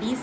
20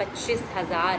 25,000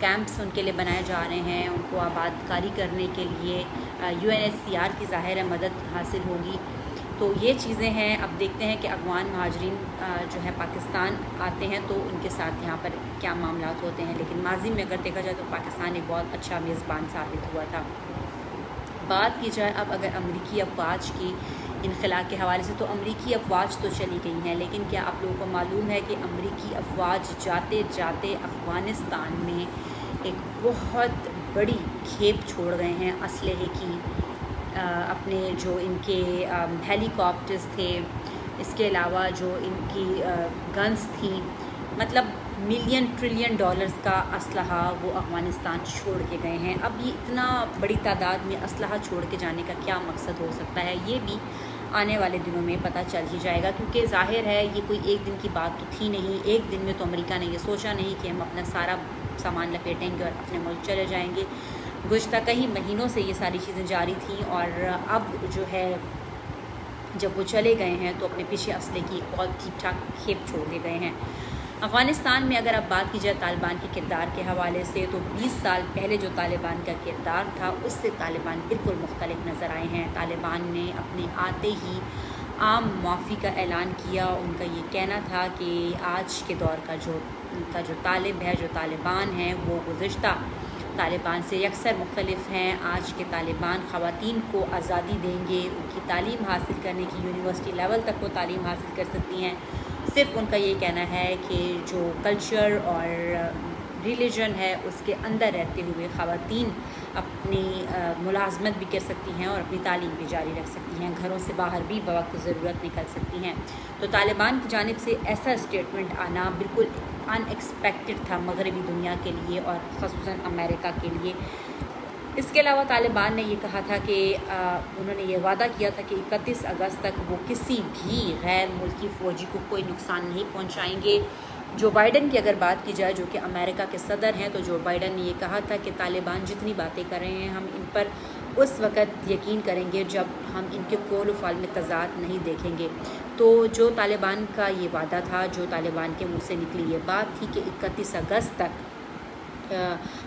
campus ان کے لیے بنائے جا رہے ہیں، ان کو آباد کاری کرنے کے لیے UNHCR کی ظاہر ہے مدد حاصل ہوگی۔ تو یہ چیزیں ہیں۔ اب دیکھتے ہیں کہ افغان مہاجرین جو ہے پاکستان آتے ہیں تو ان کے ساتھ یہاں پر کیا معاملات ہوتے ہیں، لیکن ماضی میں اگر دیکھا جائے تو پاکستان ایک بہت اچھا میزبان ثابت ہوا تھا۔ بات کی جائے اب اگر امریکی افواج کی انخلا کے حوالے سے، تو امریکی افواج تو چلی گئی ہیں، لیکن کیا آپ لوگوں کو معلوم ہے کہ امریکی افواج جاتے جاتے افغانستان میں ایک بہت بڑی کھیپ چھوڑ گئے ہیں اسلحے کی، اپنے جو ان کے ہیلی کاپٹرز تھے، اس کے علاوہ جو ان کی گنز تھیں، مطلب ملین ٹریلین ڈالرز کا اسلحہ وہ افغانستان چھوڑ کے گئے ہیں۔ اب یہ اتنا بڑی تعداد میں اسلحہ چھوڑ کے جانے کا کیا مقصد ہو سکتا ہے، یہ بھی آنے والے دنوں میں پتہ چل ہی جائے گا، کیونکہ ظاہر ہے یہ کوئی ایک دن کی بات تو تھی نہیں۔ ایک دن میں تو امریکہ نے یہ سوچا نہیں کہ ہم اپنا سارا سامان لپیٹیں گے اور اپنے ملک چلے جائیں گے۔ گزشتہ کئی مہینوں سے یہ ساری چیزیں جاری تھیں، اور اب جو ہے جب وہ چلے گئے ہیں تو اپنے پیچھے اسلحے کی بہت ٹھیک ٹھاک کھیپ چھوڑ کے گئے ہیں۔ افغانستان میں اگر اب بات کی جائے طالبان کے کردار کے حوالے سے، تو 20 سال پہلے جو طالبان کا کردار تھا اس سے طالبان بالکل مختلف نظر آئے ہیں۔ طالبان نے اپنے آتے ہی عام معافی کا اعلان کیا۔ ان کا یہ کہنا تھا کہ آج کے دور کا جو طالب ہے، جو طالبان ہیں، وہ گزشتہ طالبان سے یکسر مختلف ہیں۔ آج کے طالبان خواتین کو آزادی دیں گے، ان کی تعلیم حاصل کرنے کی یونیورسٹی لیول تک وہ تعلیم حاصل کر سکتی ہیں۔ صرف ان کا یہ کہنا ہے کہ جو کلچر اور ریلیجن ہے اس کے اندر رہتے ہوئے خواتین اپنی ملازمت بھی کر سکتی ہیں اور اپنی تعلیم بھی جاری رکھ سکتی ہیں، گھروں سے باہر بھی بوقت ضرورت نکل سکتی ہیں۔ تو طالبان کی جانب سے ایسا اسٹیٹمنٹ آنا بالکل ان ایکسپیکٹڈ تھا مغربی دنیا کے لیے اور خصوصاً امریکہ کے لیے۔ اس کے علاوہ طالبان نے یہ کہا تھا کہ انہوں نے یہ وعدہ کیا تھا کہ 31 اگست تک وہ کسی بھی غیر ملکی فوجی کو کوئی نقصان نہیں پہنچائیں گے۔ جو بائیڈن کی اگر بات کی جائے، جو کہ امریکہ کے صدر ہیں، تو جو بائیڈن نے یہ کہا تھا کہ طالبان جتنی باتیں کر رہے ہیں ہم ان پر اس وقت یقین کریں گے جب ہم ان کے قول و فعل میں تضاد نہیں دیکھیں گے۔ تو جو طالبان کا یہ وعدہ تھا، جو طالبان کے منہ سے نکلی یہ بات تھی کہ 31 اگست تک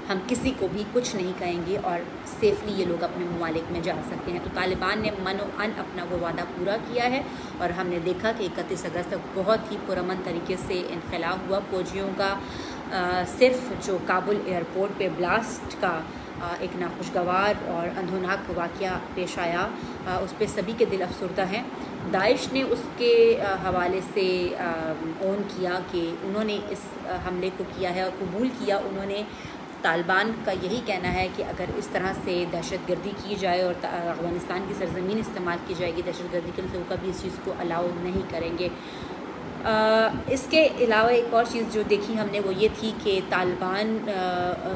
ہم کسی کو بھی کچھ نہیں کہیں گے اور سیفلی یہ لوگ اپنے ممالک میں جا سکتے ہیں، تو طالبان نے من و ان اپنا وہ وعدہ پورا کیا ہے، اور ہم نے دیکھا کہ 31 اگست تک بہت ہی پرامن طریقے سے انخلا ہوا فوجیوں کا۔ صرف جو کابل ایئرپورٹ پہ بلاسٹ کا ایک ناخوشگوار اور اندھوناک واقعہ پیش آیا، اس پہ سبھی کے دل افسردہ ہیں۔ داعش نے اس کے حوالے سے اون کیا کہ انہوں نے اس حملے کو کیا ہے اور قبول کیا۔ انہوں نے طالبان کا یہی کہنا ہے کہ اگر اس طرح سے دہشت گردی کی جائے اور افغانستان کی سرزمین استعمال کی جائے گی دہشت گردی کے لیے، تو کبھی اس چیز کو الاؤ نہیں کریں گے۔ اس کے علاوہ ایک اور چیز جو دیکھی ہم نے وہ یہ تھی کہ طالبان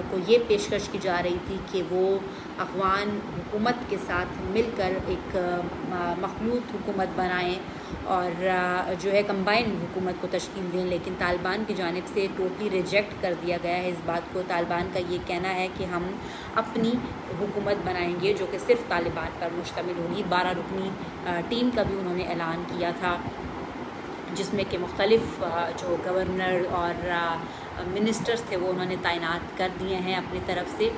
کو یہ پیشکش کی جا رہی تھی کہ وہ افغان حکومت کے ساتھ مل کر ایک مخلوط حکومت بنائیں اور جو ہے کمبائن حکومت کو تشکیل دیں، لیکن طالبان کی جانب سے ٹوٹلی ریجیکٹ کر دیا گیا ہے اس بات کو۔ طالبان کا یہ کہنا ہے کہ ہم اپنی حکومت بنائیں گے جو کہ صرف طالبان پر مشتمل ہوگی۔ 12 رکنی ٹیم کا بھی انہوں نے اعلان کیا تھا، جس میں کہ مختلف جو گورنر اور منسٹرز تھے وہ انہوں نے تعینات کر دیے ہیں اپنی طرف سے۔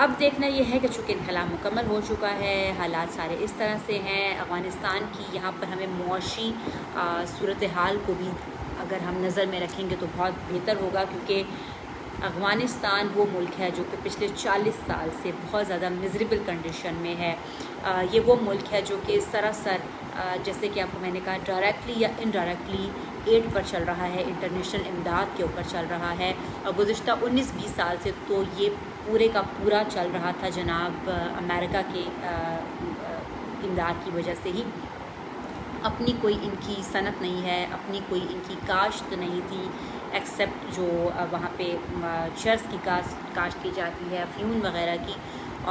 اب دیکھنا یہ ہے کہ چونکہ انخلا مکمل ہو چکا ہے، حالات سارے اس طرح سے ہیں افغانستان کی، یہاں پر ہمیں معاشی صورتحال کو بھی اگر ہم نظر میں رکھیں گے تو بہت بہتر ہوگا، کیونکہ افغانستان وہ ملک ہے جو کہ پچھلے 40 سال سے بہت زیادہ میزریبل کنڈیشن میں ہے۔ یہ وہ ملک ہے جو کہ سراسر جیسے کہ آپ کو میں نے کہا ڈائریکٹلی یا انڈائریکٹلی ایڈ پر چل رہا ہے، انٹرنیشنل امداد کے اوپر چل رہا ہے، اور گزشتہ 19-20 سال سے تو یہ پورے کا پورا چل رہا تھا جناب امریکہ کے امداد کی وجہ سے ہی۔ اپنی کوئی ان کی صنعت نہیں ہے، اپنی کوئی ان کی کاشت نہیں تھی، ایکسیپٹ جو وہاں پہ چرس کی کاشت کی جاتی ہے، افیون وغیرہ کی،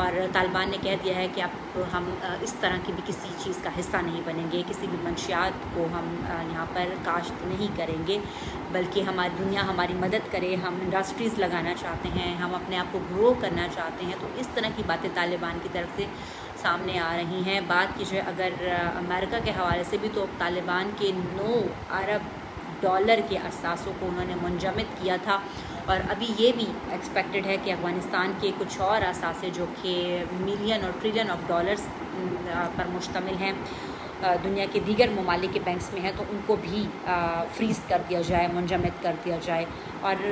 اور طالبان نے کہہ دیا ہے کہ اب ہم اس طرح کی بھی کسی چیز کا حصہ نہیں بنیں گے، کسی بھی منشیات کو ہم یہاں پر کاشت نہیں کریں گے، بلکہ ہماری دنیا ہماری مدد کرے، ہم انڈسٹریز لگانا چاہتے ہیں، ہم اپنے آپ کو گرو کرنا چاہتے ہیں۔ تو اس طرح کی باتیں طالبان کی طرف سے سامنے آ رہی ہیں۔ بات کی جائے اگر امریکہ کے حوالے سے بھی، تو طالبان کے 9 ارب ڈالر کے اثاثوں کو انہوں نے منجمد کیا تھا، اور ابھی یہ بھی ایکسپیکٹڈ ہے کہ افغانستان کے کچھ اور اثاثے جو کہ ملین اور ٹریلین آف ڈالرز پر مشتمل ہیں دنیا کے دیگر ممالک کے بینکس میں ہیں، تو ان کو بھی فریز کر دیا جائے، منجمد کر دیا جائے. اور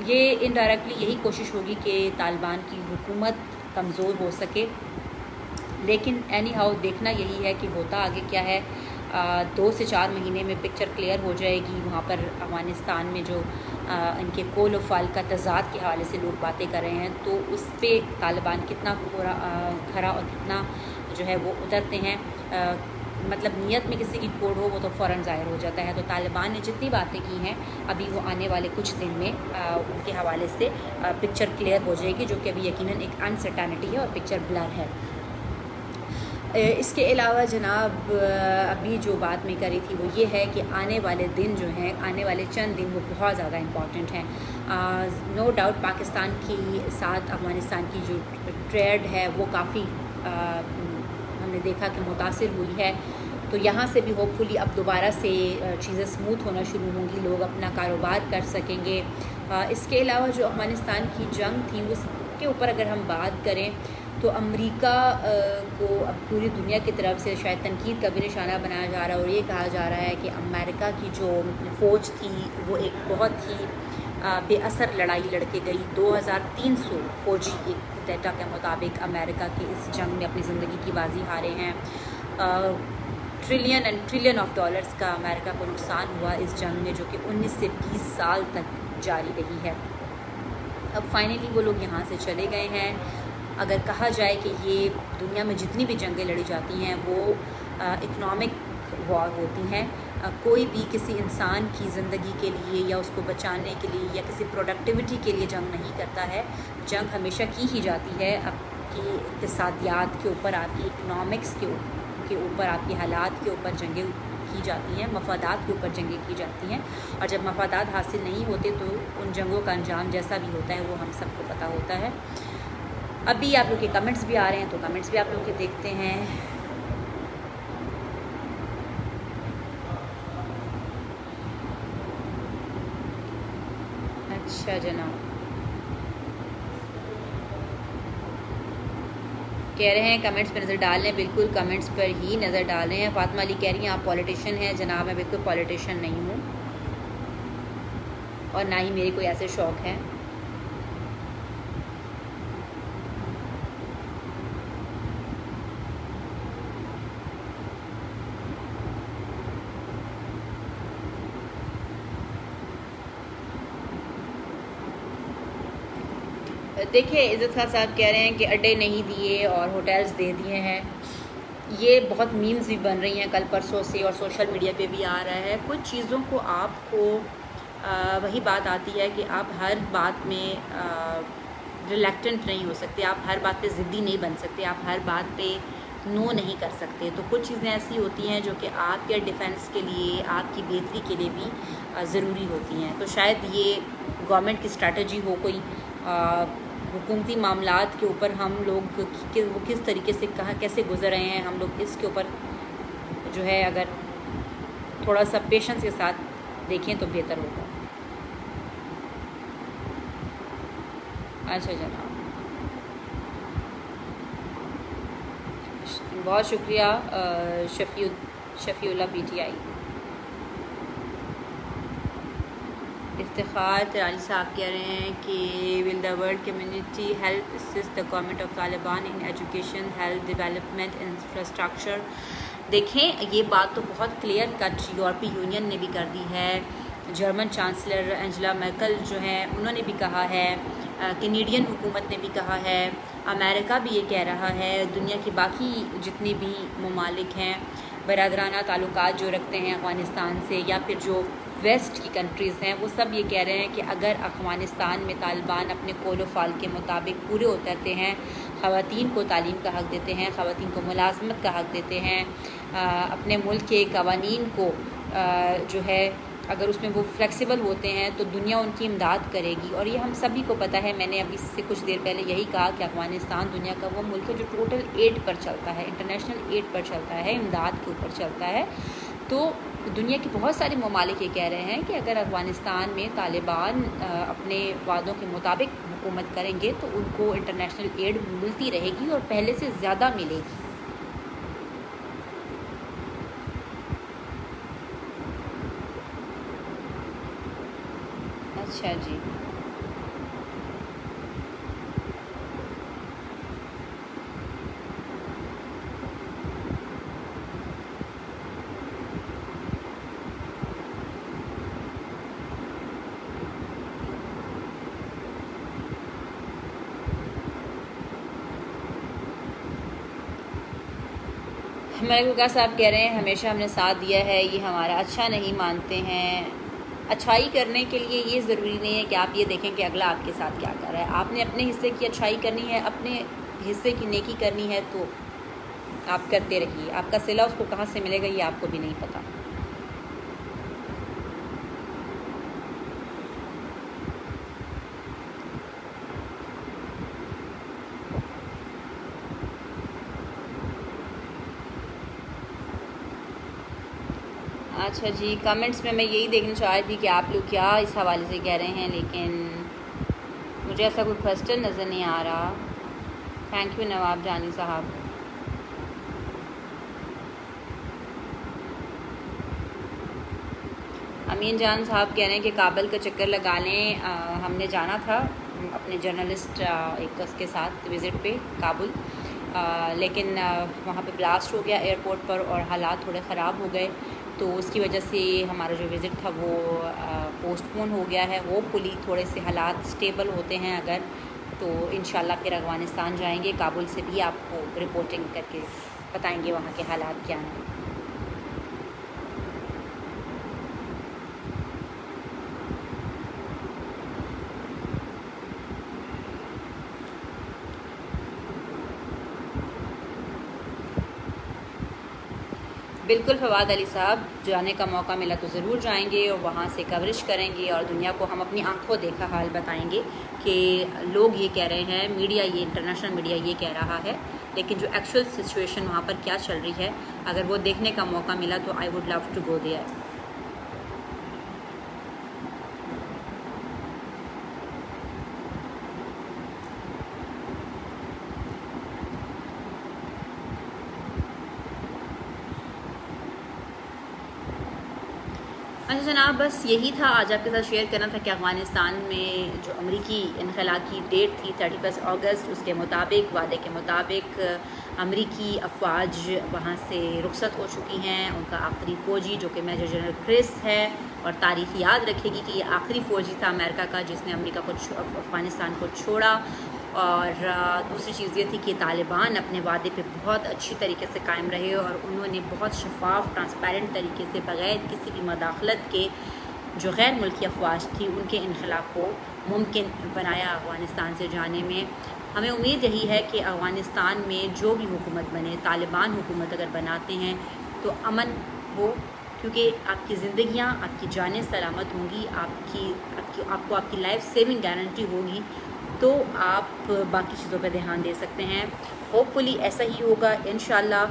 یہ انڈائریکٹلی یہی کوشش ہوگی کہ طالبان کی حکومت کمزور ہو سکے. لیکن اینی ہاؤ دیکھنا یہی ہے کہ ہوتا آگے کیا ہے. 2 سے 4 مہینے میں پکچر کلیئر ہو جائے گی. وہاں پر افغانستان میں جو ان کے کول و فال کا تضاد کے حوالے سے لوگ باتیں کر رہے ہیں، تو اس پہ طالبان کتنا کھرا اور کتنا جو ہے وہ اترتے ہیں. مطلب نیت میں کسی کی کوڑ ہو وہ تو فوراً ظاہر ہو جاتا ہے. تو طالبان نے جتنی باتیں کی ہیں ابھی وہ آنے والے کچھ دن میں ان کے حوالے سے پکچر کلیئر ہو جائے گی، جو کہ ابھی یقیناً ایک انسرٹینٹی ہے اور پکچر بلر ہے. اس کے علاوہ جناب ابھی جو بات میں کری تھی وہ یہ ہے کہ آنے والے دن جو ہیں، آنے والے چند دن وہ بہت زیادہ امپورٹنٹ ہیں. نو ڈاؤٹ پاکستان کے ساتھ افغانستان کی جو ٹریڈ ہے وہ کافی ہم نے دیکھا کہ متاثر ہوئی ہے. تو یہاں سے بھی ہوپ فلی اب دوبارہ سے چیزیں اسموتھ ہونا شروع ہوں گی، لوگ اپنا کاروبار کر سکیں گے. اس کے علاوہ جو افغانستان کی جنگ تھی اس کے اوپر اگر ہم بات کریں تو امریکہ کو اب پوری دنیا کی طرف سے شاید تنقید کا بھی نشانہ بنایا جا رہا ہے، اور یہ کہا جا رہا ہے کہ امریکہ کی جو فوج تھی وہ ایک بہت ہی بے اثر لڑائی لڑ کے گئی. 2300 فوجی ایک ڈیٹا کے مطابق امریکہ کے اس جنگ میں اپنی زندگی کی بازی ہارے ہیں. Trillion and trillion of dollars کا امریکہ کو نقصان ہوا اس جنگ میں، جو کہ 19 سے 20 سال تک جاری رہی ہے. اب فائنلی وہ لوگ یہاں سے چلے گئے ہیں. اگر کہا جائے کہ یہ دنیا میں جتنی بھی جنگیں لڑی جاتی ہیں وہ اکنامک وار ہوتی ہیں. کوئی بھی کسی انسان کی زندگی کے لیے یا اس کو بچانے کے لیے یا کسی پروڈکٹیوٹی کے لیے جنگ نہیں کرتا ہے. جنگ ہمیشہ کی ہی جاتی ہے آپ کی اقتصادیات کے اوپر، آپ کی اکنامکس کے اوپر، آپ کے حالات کے اوپر جنگیں کی جاتی ہیں، مفادات کے اوپر جنگیں کی جاتی ہیں. اور جب مفادات حاصل نہیں ہوتے تو ان جنگوں کا انجام جیسا بھی ہوتا ہے وہ ہم سب کو پتہ ہوتا ہے. ابھی آپ لوگ کے کمنٹس بھی آ رہے ہیں تو کمنٹس بھی آپ لوگ کے دیکھتے ہیں. اچھا جناب، کہہ رہے ہیں کمنٹس پہ نظر ڈال لیں. بالکل کمنٹس پر ہی نظر ڈال رہے ہیں. فاطمہ علی کہہ رہی ہیں آپ پولیٹیشین ہیں. جناب میں بالکل پولیٹیشین نہیں ہوں اور نہ ہی میری کوئی ایسے شوق ہے. دیکھیے عزت خان صاحب کہہ رہے ہیں کہ اڈے نہیں دیے اور ہوٹلز دے دیے ہیں. یہ بہت میمز بھی بن رہی ہیں کل پرسوں سے اور سوشل میڈیا پہ بھی آ رہا ہے. کچھ چیزوں کو آپ کو وہی بات آتی ہے کہ آپ ہر بات میں ریلیکٹنٹ نہیں ہو سکتے، آپ ہر بات پہ ضدی نہیں بن سکتے، آپ ہر بات پہ نو نہیں کر سکتے. تو کچھ چیزیں ایسی ہوتی ہیں جو کہ آپ کے ڈیفنس کے لیے، آپ کی بہتری کے لیے بھی ضروری ہوتی ہیں. تو شاید یہ گورنمنٹ کی اسٹریٹجی ہو کوئی حکومتی معاملات کے اوپر ہم لوگ وہ کس طریقے سے کیسے گزر رہے ہیں، ہم لوگ اس کے اوپر جو ہے اگر تھوڑا سا پیشنس کے ساتھ دیکھیں تو بہتر ہوگا. اچھا جناب، بہت شکریہ شفیع اللہ پی ٹی آئی. افتخار ترانی صاحب کہہ رہے ہیں کہ will the world community help assist the government of Taliban in education, health, development, infrastructure. دیکھیں یہ بات تو بہت کلیئر کٹ یورپی یونین نے بھی کر دی ہے. جرمن چانسلر اینجلا مرکل جو ہیں انہوں نے بھی کہا ہے، کینیڈین حکومت نے بھی کہا ہے، امریکہ بھی یہ کہہ رہا ہے، دنیا کی باقی جتنی بھی ممالک ہیں برادرانہ تعلقات جو رکھتے ہیں افغانستان سے یا پھر جو ویسٹ کی کنٹریز ہیں، وہ سب یہ کہہ رہے ہیں کہ اگر افغانستان میں طالبان اپنے قول و فعل کے مطابق پورے اترتے ہیں، خواتین کو تعلیم کا حق دیتے ہیں، خواتین کو ملازمت کا حق دیتے ہیں، اپنے ملک کے قوانین کو جو ہے اگر اس میں وہ فلیکسیبل ہوتے ہیں تو دنیا ان کی امداد کرے گی. اور یہ ہم سبھی کو پتہ ہے. میں نے ابھی سے کچھ دیر پہلے یہی کہا کہ افغانستان دنیا کا وہ ملک ہے جو ٹوٹل ایڈ پر چلتا ہے، انٹرنیشنل ایڈ پر چلتا ہے، امداد کے اوپر چلتا ہے. تو دنیا کے بہت سارے ممالک یہ کہہ رہے ہیں کہ اگر افغانستان میں طالبان اپنے وعدوں کے مطابق حکومت کریں گے تو ان کو انٹرنیشنل ایڈ ملتی رہے گی اور پہلے سے زیادہ ملے گی۔ اچھا جی، ہمارے گلگار صاحب کہہ رہے ہیں ہمیشہ ہم نے ساتھ دیا ہے، یہ ہمارا اچھا نہیں مانتے ہیں۔ اچھائی کرنے کے لیے یہ ضروری نہیں ہے کہ آپ یہ دیکھیں کہ اگلا آپ کے ساتھ کیا کر رہا ہے۔ آپ نے اپنے حصے کی اچھائی کرنی ہے، اپنے حصے کی نیکی کرنی ہے تو آپ کرتے رہیے۔ آپ کا صلہ اس کو کہاں سے ملے گا یہ آپ کو بھی نہیں پتہ۔ اچھا جی، کمنٹس میں یہی دیکھنا چاہ رہی تھی کہ آپ لوگ کیا اس حوالے سے کہہ رہے ہیں، لیکن مجھے ایسا کوئی کوسچن نظر نہیں آ رہا۔ تھینک یو نواب جانی صاحب۔ امین جان صاحب کہہ رہے ہیں کہ کابل کا چکر لگا لیں، ہم نے جانا تھا اپنے جرنلسٹ ایک اس کے ساتھ وزٹ پہ کابل، لیکن وہاں پہ بلاسٹ ہو گیا ایئرپورٹ پر اور حالات تھوڑے خراب ہو گئے، تو اس کی وجہ سے ہمارا جو وزٹ تھا وہ پوسٹ پون ہو گیا ہے۔ ہوپ فلی تھوڑے سے حالات اسٹیبل ہوتے ہیں اگر تو انشاءاللہ پھر افغانستان جائیں گے۔ کابل سے بھی آپ کو رپورٹنگ کر کے بتائیں گے وہاں کے حالات کیا ہیں۔ بالکل فواد علی صاحب، جانے کا موقع ملا تو ضرور جائیں گے اور وہاں سے کوریج کریں گے اور دنیا کو ہم اپنی آنکھوں دیکھا حال بتائیں گے کہ لوگ یہ کہہ رہے ہیں، میڈیا یہ انٹرنیشنل میڈیا یہ کہہ رہا ہے، لیکن جو ایکچوئل سچویشن وہاں پر کیا چل رہی ہے اگر وہ دیکھنے کا موقع ملا تو I would love to go there. اچھا جناب، بس یہی تھا آج آپ کے ساتھ شیئر کرنا تھا کہ افغانستان میں جو امریکی انخلا کی ڈیٹ تھی 31 اگست، اس کے مطابق وعدے کے مطابق امریکی افواج وہاں سے رخصت ہو چکی ہیں۔ ان کا آخری فوجی جو کہ میجر جنرل کرس ہے، اور تاریخ یاد رکھے گی کہ یہ آخری فوجی تھا امریکہ کا جس نے امریکہ کو افغانستان کو چھوڑا۔ اور دوسری چیز یہ تھی کہ طالبان اپنے وعدے پہ بہت اچھی طریقے سے قائم رہے اور انہوں نے بہت شفاف ٹرانسپیرنٹ طریقے سے بغیر کسی بھی مداخلت کے جو غیر ملکی افواج تھی ان کے انخلا کو ممکن بنایا افغانستان سے جانے میں۔ ہمیں امید یہی ہے کہ افغانستان میں جو بھی حکومت بنے، طالبان حکومت اگر بناتے ہیں تو امن ہو، کیونکہ آپ کی زندگیاں، آپ کی جانیں سلامت ہوں گی، آپ کو آپ کی لائف سیونگ گارنٹی ہوگی، تو آپ باقی چیزوں پہ دھیان دے سکتے ہیں۔ ہوپ فلی ایسا ہی ہوگا انشاءاللہ،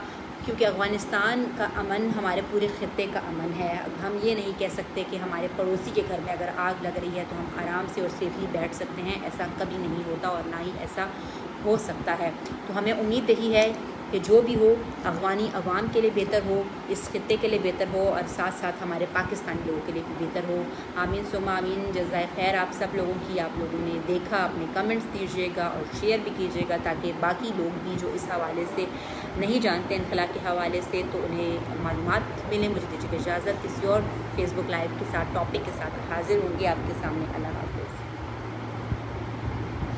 کیونکہ افغانستان کا امن ہمارے پورے خطے کا امن ہے۔ اب ہم یہ نہیں کہہ سکتے کہ ہمارے پڑوسی کے گھر میں اگر آگ لگ رہی ہے تو ہم آرام سے اور سیفلی بیٹھ سکتے ہیں، ایسا کبھی نہیں ہوتا اور نہ ہی ایسا ہو سکتا ہے۔ تو ہمیں امید یہی ہے کہ جو بھی ہو افغانی عوام کے لیے بہتر ہو، اس خطے کے لیے بہتر ہو، اور ساتھ ساتھ ہمارے پاکستانی لوگوں کے لیے بھی بہتر ہو۔ آمین ثم آمین۔ جزائے خیر آپ سب لوگوں کی، آپ لوگوں نے دیکھا، اپنے کمنٹس دیجیے گا اور شیئر بھی کیجیے گا تاکہ باقی لوگ بھی جو اس حوالے سے نہیں جانتے انخلا کے حوالے سے تو انہیں معلومات ملیں۔ مجھے دیجیے اجازت، کسی اور فیس بک لائیو کے ساتھ ٹاپک کے ساتھ حاضر ہوں گے آپ کے سامنے۔ اللہ حافظ۔